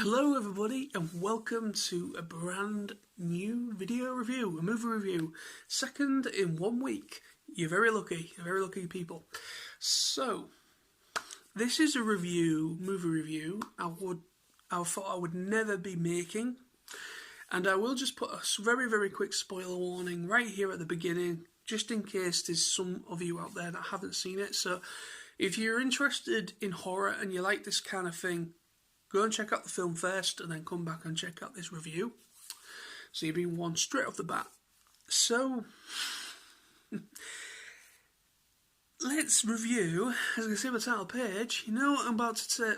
Hello everybody and welcome to a brand new video review, a movie review. Second in 1 week. You're very lucky people. So, this is a movie review I thought I would never be making. And I will just put a very quick spoiler warning right here at the beginning, just in case there's some of you out there that haven't seen it. So, if you're interested in horror and you like this kind of thing, go and check out the film first and then come back and check out this review. So you're being warned straight off the bat. So, let's review. As you can see on the title page, you know what I'm about to say,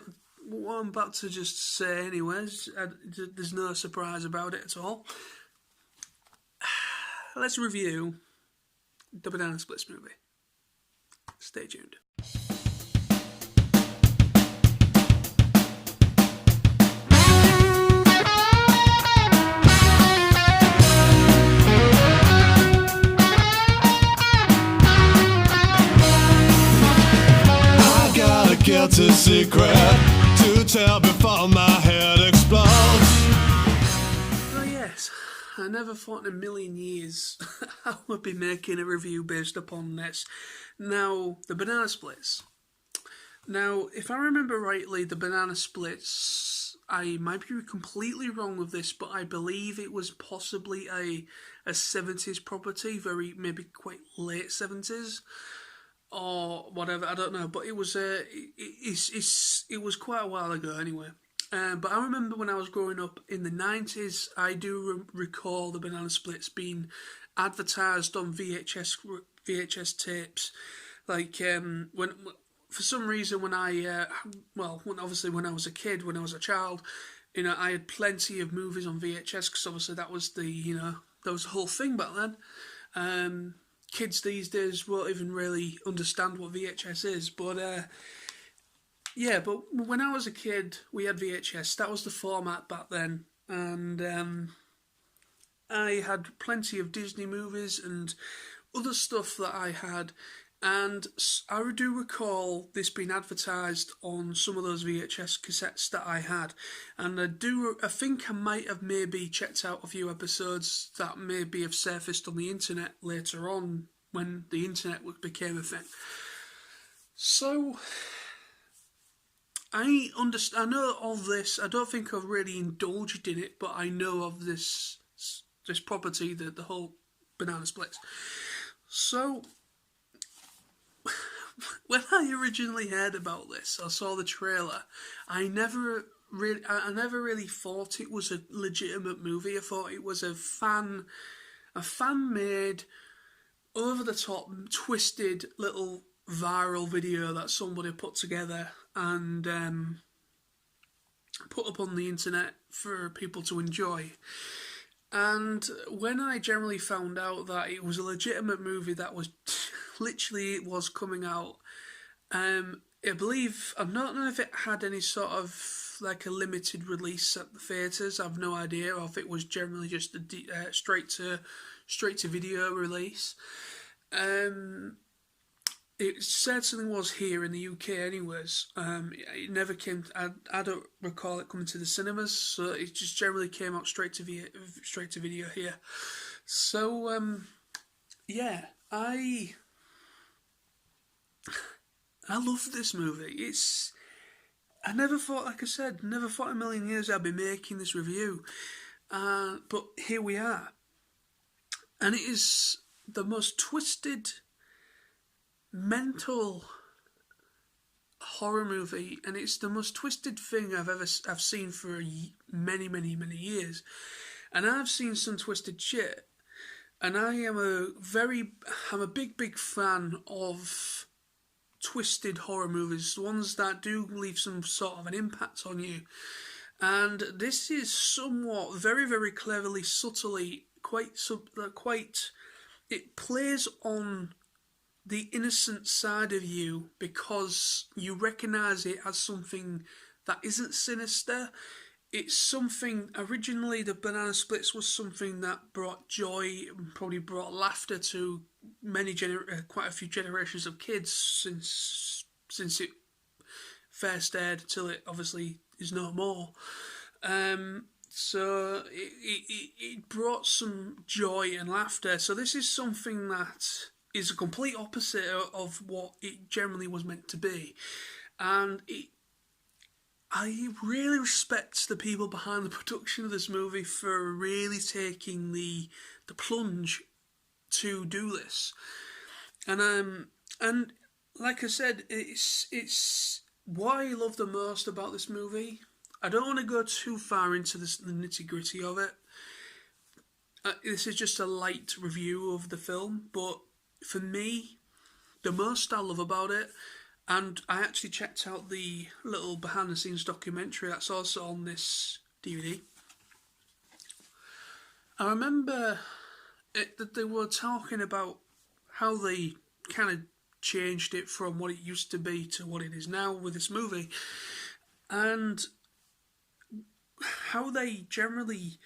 what I'm about to just say anyways. There's no surprise about it at all. Let's review the Banana Splits movie. Stay tuned. Guilty secret to tell before my head explodes. Oh yes, I never thought in a million years I would be making a review based upon this. Now, the Banana Splits. Now, if I remember rightly, the Banana Splits, I might be completely wrong with this, but I believe it was possibly a 70s property, maybe quite late 70s. Or whatever, I don't know, but it was it was quite a while ago anyway. But I remember when I was growing up in the 90s, I do recall the Banana Splits being advertised on VHS tapes. Like when for some reason when obviously when I was a kid, when I was a child, you know, I had plenty of movies on VHS because obviously that was that was the whole thing back then. Kids these days won't even really understand what VHS is, but but when I was a kid, we had VHS. That was the format back then, and I had plenty of Disney movies and other stuff that I had, and I do recall this being advertised on some of those VHS cassettes that I had, and I think I might have maybe checked out a few episodes that maybe have surfaced on the internet later on when the internet became a thing. So, I know of this. I don't think I've really indulged in it, but I know of this property, the whole Banana Splits. So, when I originally heard about this, I saw the trailer. I never really thought it was a legitimate movie. I thought it was a fan made, over the top, twisted little viral video that somebody put together and put up on the internet for people to enjoy. And when I generally found out that it was a legitimate movie that was literally was coming out, I believe, I don't know if it had any sort of like a limited release at the theatres. I've no idea, or if it was generally just a straight to video release. It certainly was here in the UK anyways. It never came, I don't recall it coming to the cinemas, so it just generally came out straight to video here. So, yeah, I love this movie. I never thought, like I said, never thought in a million years I'd be making this review. But here we are. And it is the most twisted, mental horror movie, and it's the most twisted thing I've seen for many years. And I've seen some twisted shit, and I'm a big fan of twisted horror movies, ones that do leave some sort of an impact on you. And this is somewhat very cleverly, subtly, it plays on the innocent side of you because you recognise it as something that isn't sinister. It's something, originally the Banana Splits was something that brought joy and probably brought laughter to quite a few generations of kids since it first aired till it obviously is no more. So it brought some joy and laughter. So this is something that is a complete opposite of what it generally was meant to be, and I really respect the people behind the production of this movie for really taking the plunge to do this, and like I said, it's what I love the most about this movie. I don't want to go too far into the nitty gritty of it. This is just a light review of the film, but for me, the most I love about it, and I actually checked out the little behind the scenes documentary that's also on this DVD. I remember that they were talking about how they kind of changed it from what it used to be to what it is now with this movie, and how they generally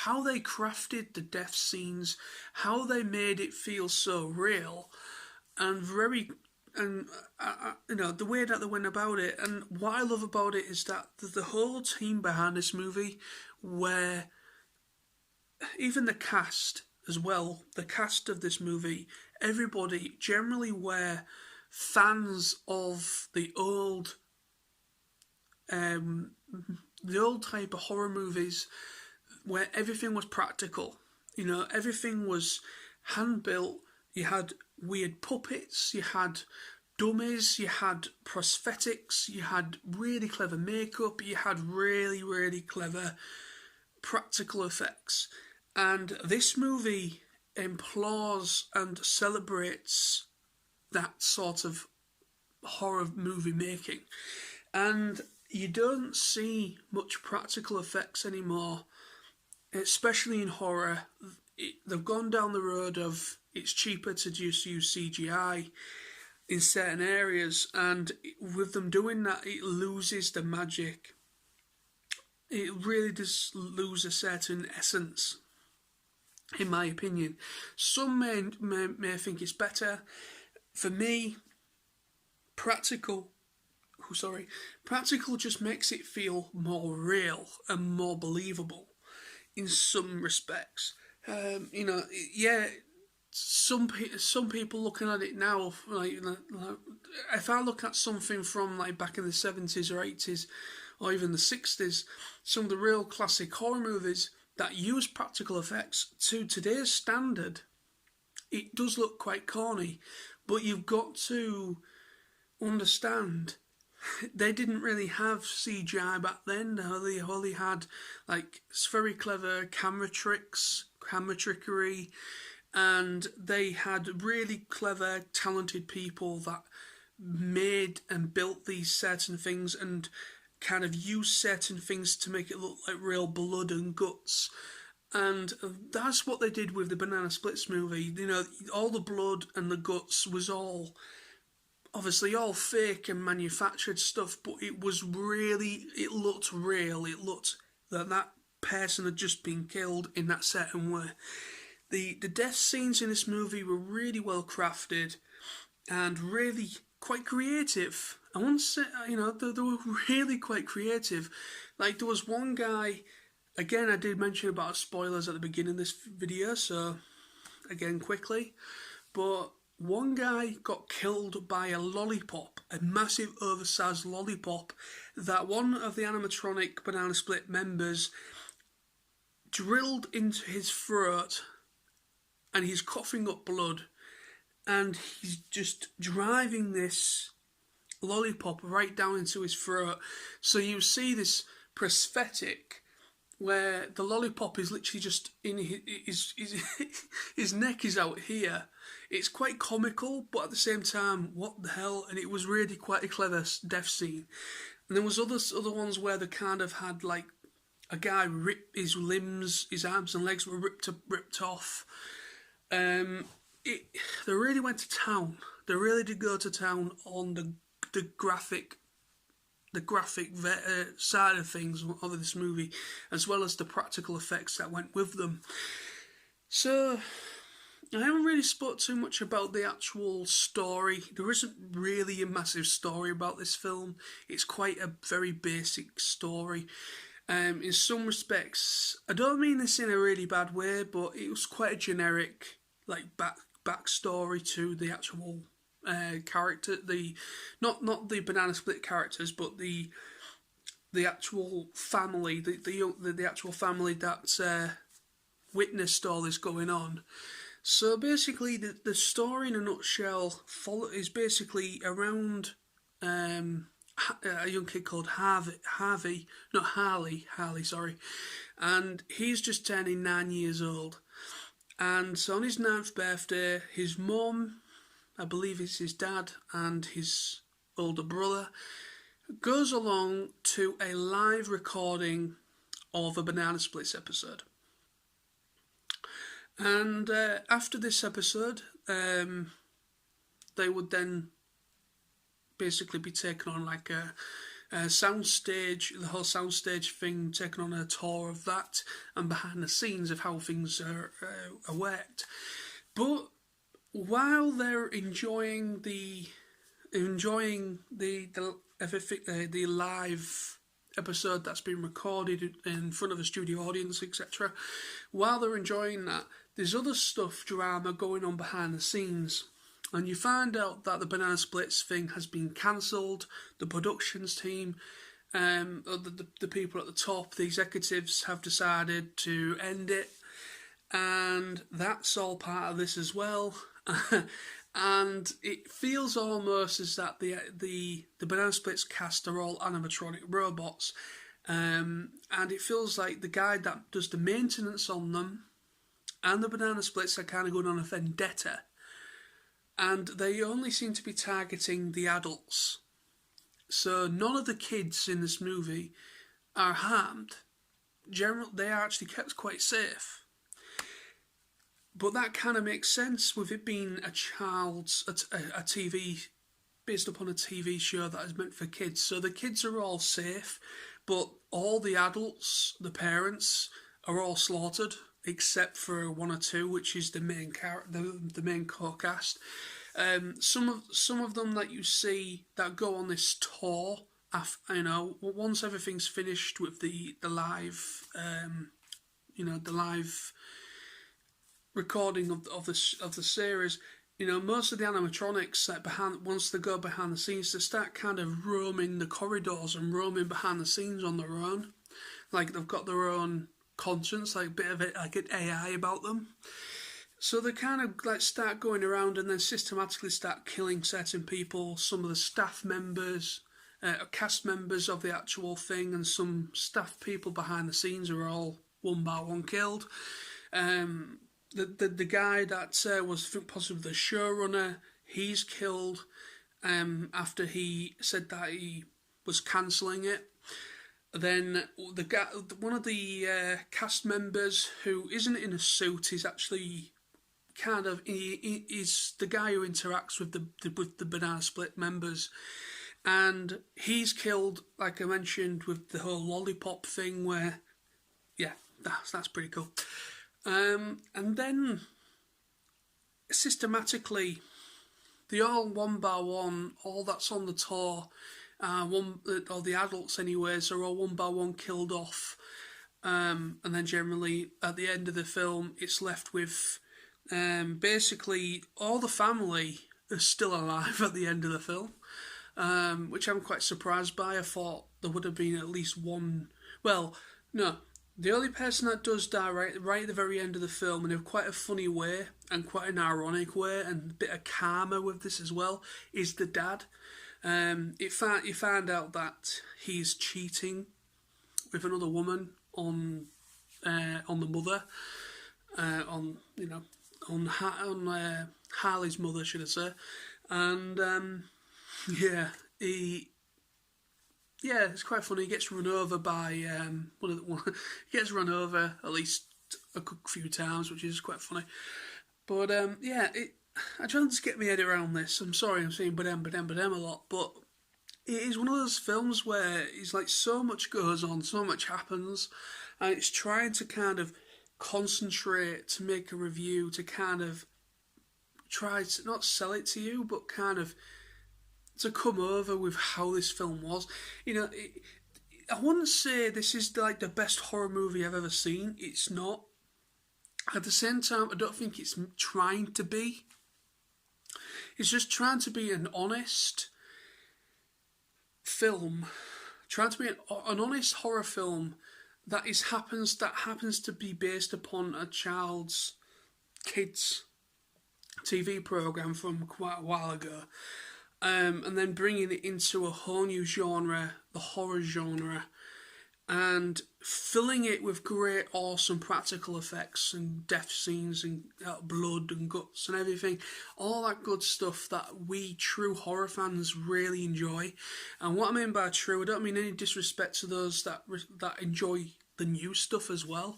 how they crafted the death scenes, how they made it feel so real, and very, and the way that they went about it. And what I love about it is that the whole team behind this movie, where even the cast as well, the cast of this movie, everybody generally were fans of the old type of horror movies where everything was practical. Everything was hand built. You had weird puppets, you had dummies, you had prosthetics, you had really clever makeup, you had really, really clever practical effects. And this movie implores and celebrates that sort of horror movie making. And you don't see much practical effects anymore, especially in horror. They've gone down the road of it's cheaper to just use CGI in certain areas, and with them doing that, it loses the magic. It really does lose a certain essence, in my opinion. Some may think it's better. For me, practical just makes it feel more real and more believable in some respects. Some people looking at it now, like if I look at something from like back in the 70s or 80s or even the 60s, some of the real classic horror movies that use practical effects to today's standard, it does look quite corny, but you've got to understand they didn't really have CGI back then. They only had like very clever camera trickery, and they had really clever, talented people that made and built these certain things and kind of used certain things to make it look like real blood and guts. And that's what they did with the Banana Splits movie. All the blood and the guts was all obviously all fake and manufactured stuff, but it looked real. It looked that person had just been killed in that certain way. The death scenes in this movie were really well crafted and really quite creative. I want to say, they were really quite creative. Like, there was one guy, again, I did mention about spoilers at the beginning of this video, so again, quickly, but one guy got killed by a lollipop, a massive oversized lollipop that one of the animatronic Banana Split members drilled into his throat, and he's coughing up blood, and he's just driving this lollipop right down into his throat. So you see this prosthetic where the lollipop is literally just in his neck is out here. It's quite comical, but at the same time, what the hell? And it was really quite a clever death scene. And there was other ones where they kind of had like a guy ripped his limbs, his arms and legs were ripped off. They really went to town. They really did go to town on the graphic side of things of this movie, as well as the practical effects that went with them. So I haven't really spoke too much about the actual story. There isn't really a massive story about this film. It's quite a very basic story. In some respects, I don't mean this in a really bad way, but it was quite a generic backstory to the actual character. The not the banana split characters, but the actual family, the actual family that witnessed all this going on. So basically, the story in a nutshell is basically around a young kid called Harley, sorry, and he's just turning 9 years old. And so on his ninth birthday, his mum, I believe it's his dad, and his older brother, goes along to a live recording of a Banana Splits episode. And after this episode, they would then basically be taken on like a soundstage, the whole soundstage thing, taken on a tour of that and behind the scenes of how things are worked. But while they're enjoying the live episode that's been recorded in front of a studio audience, etc., while they're enjoying that, there's other drama going on behind the scenes. And you find out that the Banana Splits thing has been cancelled. The productions team, the people at the top, the executives have decided to end it. And that's all part of this as well. And it feels almost as that the Banana Splits cast are all animatronic robots. And it feels like the guy that does the maintenance on them and the Banana Splits are kind of going on a vendetta. And they only seem to be targeting the adults. So none of the kids in this movie are harmed. They are actually kept quite safe. But that kind of makes sense with it being a TV, based upon a TV show that is meant for kids. So the kids are all safe, but all the adults, the parents, are all slaughtered, except for one or two, which is the main the main co-cast. Some of them that you see that go on this tour, once everything's finished with the live, the live recording of the series, most of the animatronics once they go behind the scenes, they start kind of roaming the corridors and roaming behind the scenes on their own, like they've got their own conscience, like a bit of it, like an AI about them. So they kind of like start going around and then systematically start killing certain people. Some of the staff members, cast members of the actual thing, and some staff people behind the scenes are all one by one killed. The guy that was possibly the showrunner, he's killed after he said that he was cancelling it. Then one of the cast members who isn't in a suit, is actually he's the guy who interacts with the Banana Split members, and he's killed, like I mentioned, with the whole lollipop thing. Where, yeah, that's pretty cool. And then systematically, they all one by one, all that's on the tour, or the adults anyways, are all one by one killed off. And then generally at the end of the film, it's left with basically all the family are still alive at the end of the film, which I'm quite surprised by. I thought there would have been at least one. Well, no. The only person that does die right at the very end of the film, in a quite a funny way and quite an ironic way, and a bit of karma with this as well, is the dad. You find out that he's cheating with another woman on the mother, on Harley's mother, should I say? And it's quite funny. He gets run over by he gets run over at least a few times, which is quite funny. But I try to get my head around this. I'm sorry, I'm saying badem a lot, but it is one of those films where it's like so much goes on, so much happens, and it's trying to kind of concentrate to make a review to kind of try to not sell it to you, but kind of to come over with how this film was. I wouldn't say this is like the best horror movie I've ever seen. It's not. At the same time, I don't think it's trying to be. It's just trying to be an honest film, trying to be an honest horror film that happens to be based upon a kids TV program from quite a while ago, and then bringing it into a whole new genre, the horror genre, and filling it with great, awesome practical effects and death scenes and blood and guts and everything, all that good stuff that we true horror fans really enjoy. And what I mean by true, I don't mean any disrespect to those that enjoy the new stuff as well.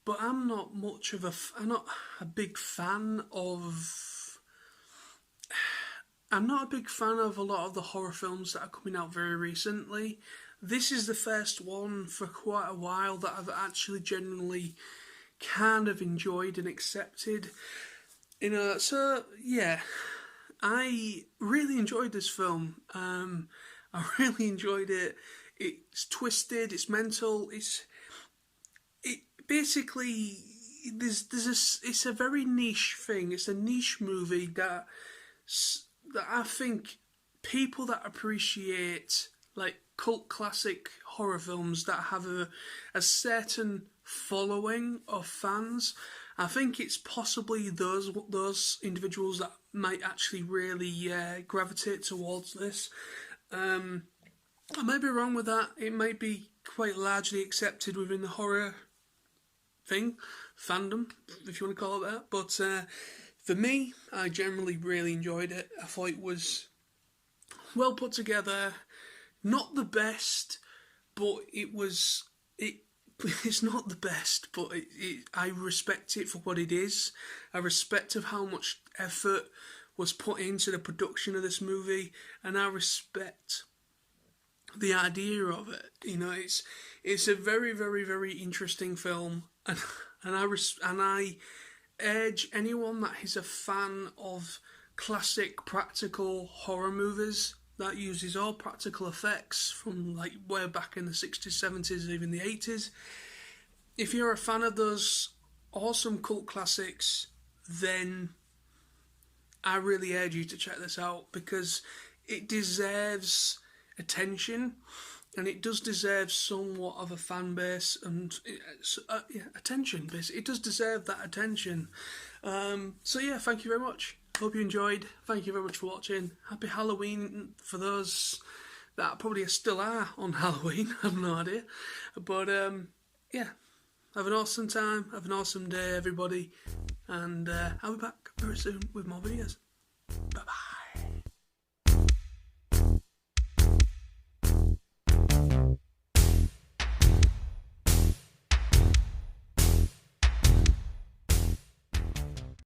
But I'm not a big fan of. I'm not a big fan of a lot of the horror films that are coming out very recently. This is the first one for quite a while that I've actually genuinely kind of enjoyed and accepted. So yeah, I really enjoyed this film. I really enjoyed it. It's twisted, it's mental, it's a very niche thing. It's a niche movie that I think people that appreciate like cult classic horror films that have a certain following of fans, I think it's possibly those individuals that might actually really gravitate towards this. I might be wrong with that. It might be quite largely accepted within the horror fandom, if you want to call it that. But for me, I generally really enjoyed it. I thought it was well put together. Not the best, but it's not the best, but I respect it for what it is. I respect of how much effort was put into the production of this movie, and I respect the idea of it. It's a very, very, very interesting film, and I urge anyone that is a fan of classic practical horror movies that uses all practical effects from like way back in the 60s, 70s, even the 80s. If you're a fan of those awesome cult classics, then I really urge you to check this out, because it deserves attention, and it does deserve somewhat of a fan base and attention. Basically, it does deserve that attention. So yeah, thank you very much. Hope you enjoyed. Thank you very much for watching. Happy Halloween for those that probably still are on Halloween. I have no idea. But yeah, have an awesome time. Have an awesome day, everybody. And I'll be back very soon with more videos. Bye-bye.